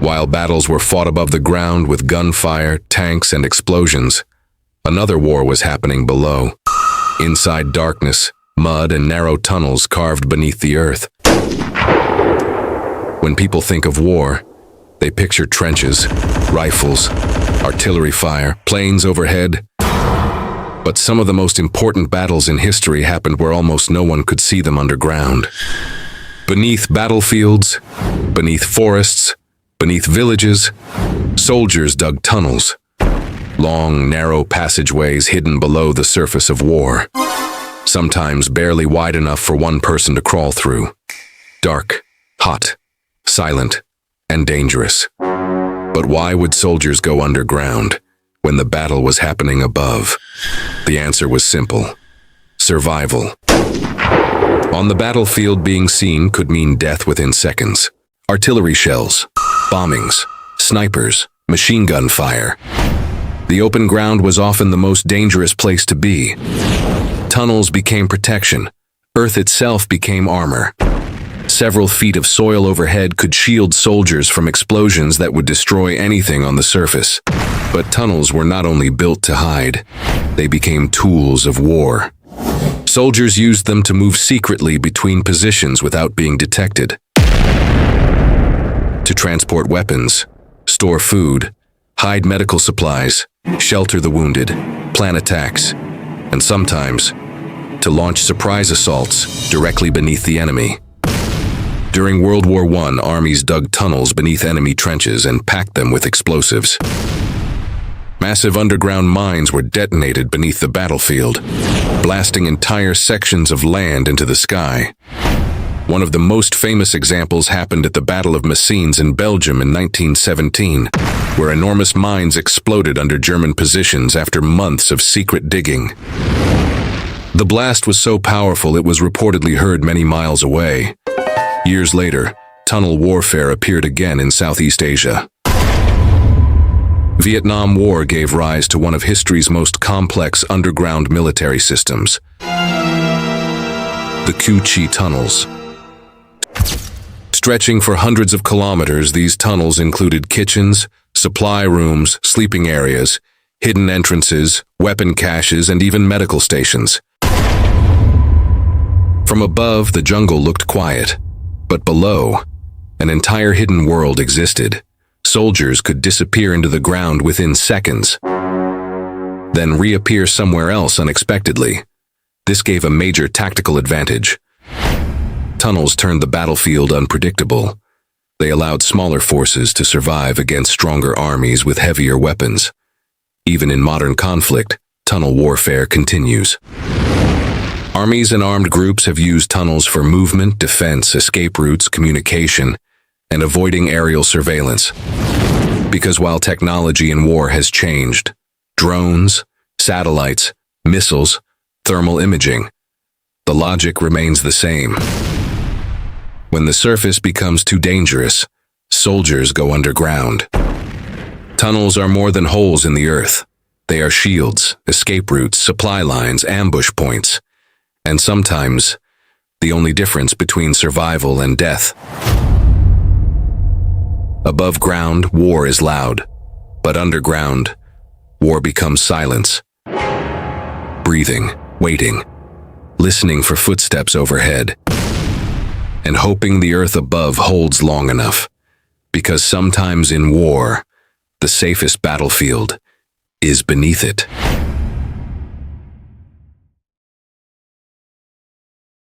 While battles were fought above the ground with gunfire, tanks, and explosions, another war was happening below. Inside darkness, mud and narrow tunnels carved beneath the earth. When people think of war, they picture trenches, rifles, artillery fire, planes overhead. But some of the most important battles in history happened where almost no one could see them underground. Beneath battlefields, beneath forests, beneath villages, soldiers dug tunnels. Long, narrow passageways hidden below the surface of war, sometimes barely wide enough for one person to crawl through. Dark, hot, silent, and dangerous. But why would soldiers go underground when the battle was happening above? The answer was simple: survival. On the battlefield, being seen could mean death within seconds. Artillery shells, bombings, snipers, machine gun fire. The open ground was often the most dangerous place to be. Tunnels became protection. Earth itself became armor. Several feet of soil overhead could shield soldiers from explosions that would destroy anything on the surface. But tunnels were not only built to hide, they became tools of war. Soldiers used them to move secretly between positions without being detected. To transport weapons, store food, hide medical supplies, shelter the wounded, plan attacks, and sometimes to launch surprise assaults directly beneath the enemy. During World War I, armies dug tunnels beneath enemy trenches and packed them with explosives. Massive underground mines were detonated beneath the battlefield, blasting entire sections of land into the sky. One of the most famous examples happened at the Battle of Messines in Belgium in 1917, where enormous mines exploded under German positions after months of secret digging. The blast was so powerful it was reportedly heard many miles away. Years later, tunnel warfare appeared again in Southeast Asia. Vietnam War gave rise to one of history's most complex underground military systems, the Cu Chi tunnels. Stretching for hundreds of kilometers, these tunnels included kitchens, supply rooms, sleeping areas, hidden entrances, weapon caches, and even medical stations. From above, the jungle looked quiet, but below, an entire hidden world existed. Soldiers could disappear into the ground within seconds, then reappear somewhere else unexpectedly. This gave a major tactical advantage. Tunnels turned the battlefield unpredictable. They allowed smaller forces to survive against stronger armies with heavier weapons. Even in modern conflict, tunnel warfare continues. Armies and armed groups have used tunnels for movement, defense, escape routes, communication, and avoiding aerial surveillance. Because while technology in war has changed, drones, satellites, missiles, thermal imaging, the logic remains the same. When the surface becomes too dangerous, soldiers go underground. Tunnels are more than holes in the earth. They are shields, escape routes, supply lines, ambush points, and sometimes the only difference between survival and death. Above ground, war is loud, but underground, war becomes silence. Breathing, waiting, listening for footsteps overhead, and hoping the earth above holds long enough, because sometimes in war, the safest battlefield is beneath it.